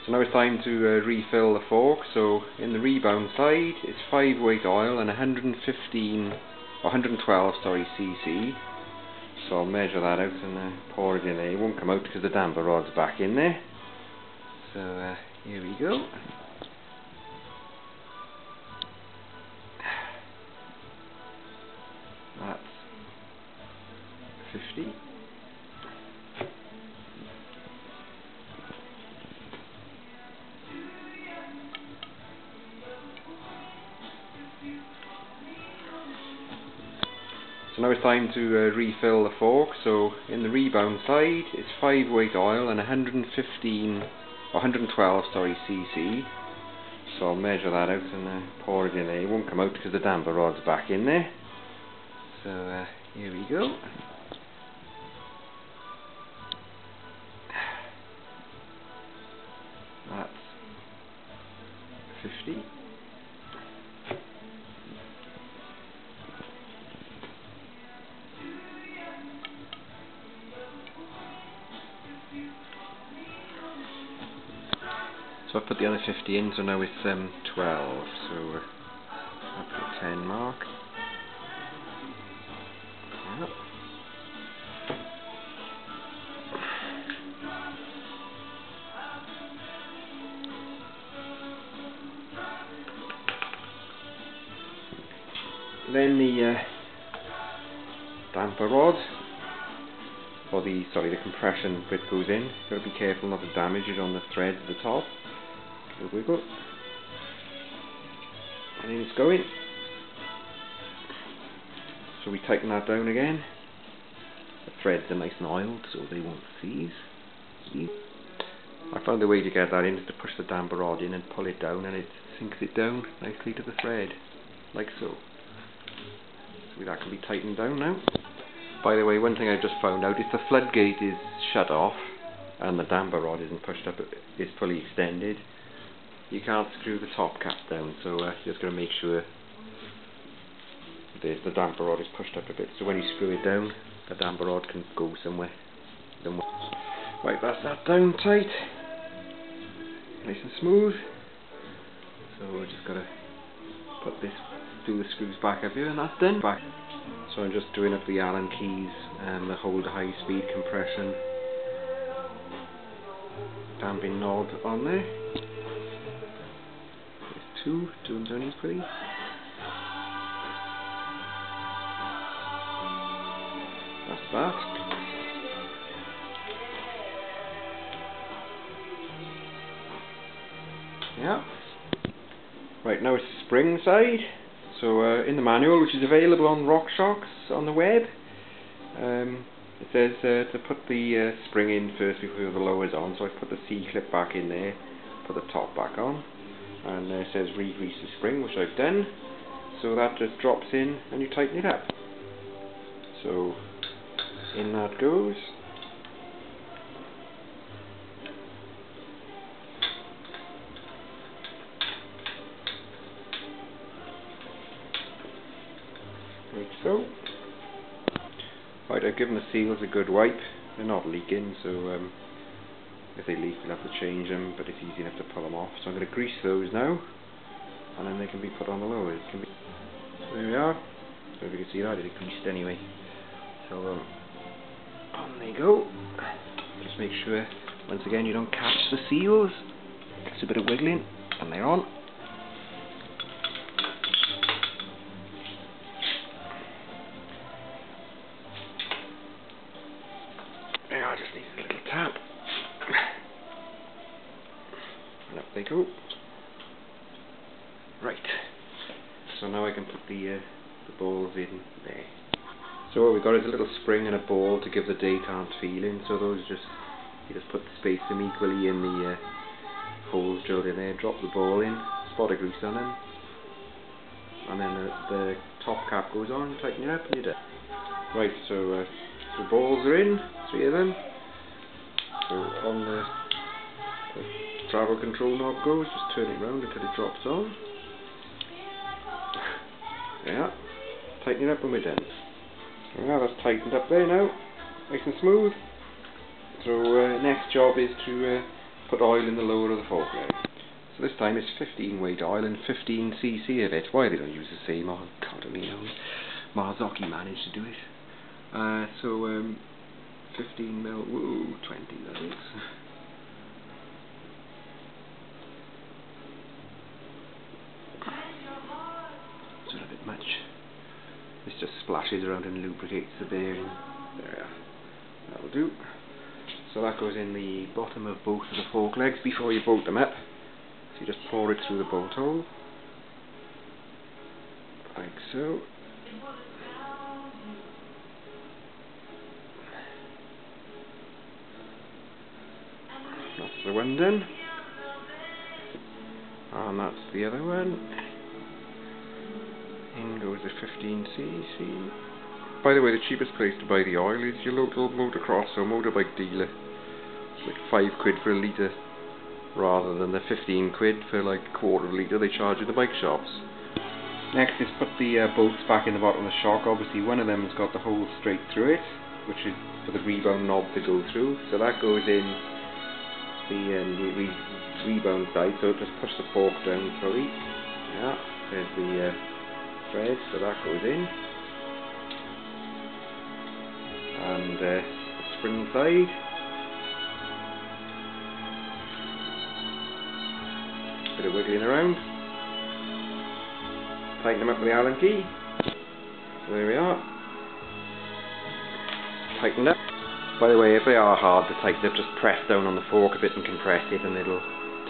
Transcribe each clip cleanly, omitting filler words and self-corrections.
So now it's time to refill the fork. So in the rebound side it's 5 weight oil and 112 cc. So I'll measure that out and pour it in there. It won't come out because the damper rod's back in there. So here we go. That's 50. So now it's time to refill the fork. So in the rebound side it's 5 weight oil and 112 cc. So I'll measure that out and pour it in there. It won't come out because the damper rod's back in there. So here we go. That's 50. So I put the other 50 in, so now it's 12. So I'll put a 10 mark. Yep. Then the damper rod, or the compression bit goes in. Got to be careful not to damage it on the threads at the top. Give a wiggle, and in it's going. So we tighten that down again. The threads are nice and oiled, so they won't seize. I found the way to get that in is to push the damper rod in and pull it down, and it sinks it down nicely to the thread, like so. So that can be tightened down now. By the way, one thing I just found out, if the floodgate is shut off and the damper rod isn't pushed up, it's fully extended, you can't screw the top cap down. So just got to make sure the damper rod is pushed up a bit, so when you screw it down, the damper rod can go somewhere. Right, that's that down tight, nice and smooth. So we're just got to put this, do the screws back up here, and that's done. Back. So I'm just doing up the Allen keys and the hold high speed compression damping knob on there. There's two down equally. That's that. Yeah. Right, now it's the spring side. So in the manual, which is available on Rockshox on the web, it says to put the spring in first before the lower's on. So I put the C-clip back in there, put the top back on, and it says re-grease the spring, which I've done. So that just drops in and you tighten it up. So in that goes. Like so. Right, I've given the seals a good wipe. They're not leaking, so if they leak we'll have to change them, but it's easy enough to pull them off. So I'm going to grease those now, and then they can be put on the lowers. So there we are. I don't know if you can see that, it's greased anyway. So on they go. Just make sure, once again, you don't catch the seals. Just a bit of wiggling, and they're on. I just need a little tap, and up they go. Right, so now I can put the balls in there. So what we've got is a little spring and a ball to give the détente feeling. So those you just put the space them equally in the holes drilled in there. Drop the ball in, spot of grease on them, and then the top cap goes on. Tighten it up, and you're done. Right, so the balls are in, 3 of them. So on the travel control knob goes, just turn it round until it drops on. Yeah, tighten it up and we're done. Now that's tightened up there now, nice and smooth. So next job is to put oil in the lower of the fork leg. So this time it's 15 weight oil and 15 cc of it. Why they don't use the same? Oh God only knows. Marzocchi managed to do it. 15 mil, whoa, 20 that is. It's a bit much. This just splashes around and lubricates the bearing. There, that'll do. So that goes in the bottom of both of the fork legs before you bolt them up. So you just pour it through the bolt hole, like so. That's the one done. And that's the other one. In goes the 15cc. By the way, the cheapest place to buy the oil is your local motocross or motorbike dealer. It's like £5 for a litre, rather than the 15 quid for like a quarter of a litre they charge at the bike shops. Next is put the bolts back in the bottom of the shock. Obviously one of them has got the hole straight through it, which is for the rebound knob to go through. So that goes in the rebound side, so just push the fork down fully. Yeah, there's the thread, so that goes in. And the spring side. Bit of wiggling around. Tighten them up with the Allen key. So there we are. Tightened up. By the way, if they are hard to tighten up, just press down on the fork a bit and compress it, and it'll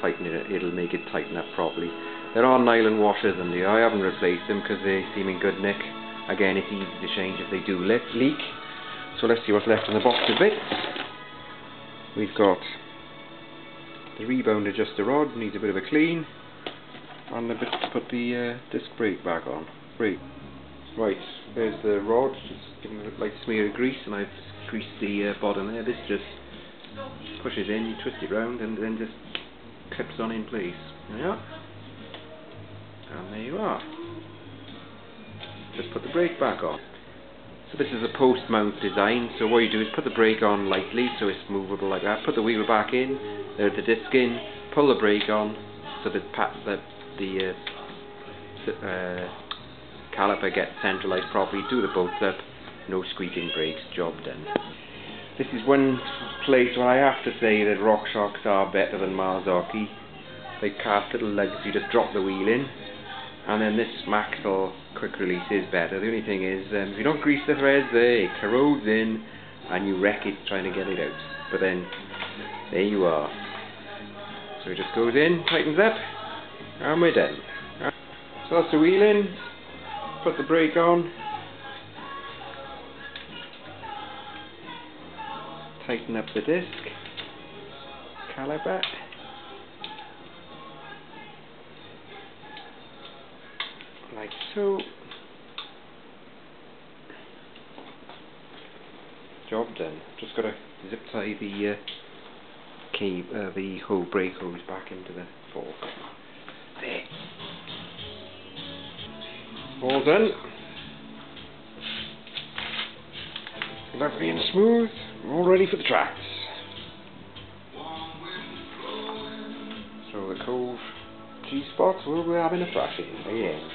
tighten it. It'll make it tighten up properly. There are nylon washers in there. I haven't replaced them because they seem in good nick. Again, it's easy to change if they do leak. So let's see what's left in the box of bits. We've got the rebound adjuster rod, needs a bit of a clean, and the bit to put the disc brake back on. Right, there's the rod, just giving it a light smear of grease, and I've greased the bottom there. This just pushes in, you twist it round, and then just clips on in place. There you are. And there you are. Just put the brake back on. So this is a post mount design, so what you do is put the brake on lightly so it's movable like that, put the wheel back in, there's the disc in, pull the brake on so that the caliper gets centralised properly, do the bolts up, no squeaking brakes, job done. This is one place where I have to say that Rockshox are better than Marzocchi. They cast little lugs, you just drop the wheel in, and then this Maxell quick release is better. The only thing is, if you don't grease the threads there, it corrodes in and you wreck it trying to get it out. But then, there you are. So it just goes in, tightens up, and we're done. So that's the wheel in, put the brake on, tighten up the disc, caliper, like so. Job done. Just got to zip tie the the whole brake hose back into the fork. There. All done. Lovely and smooth. All ready for the tracks. So the Cove G-spots will be having a thrashing again.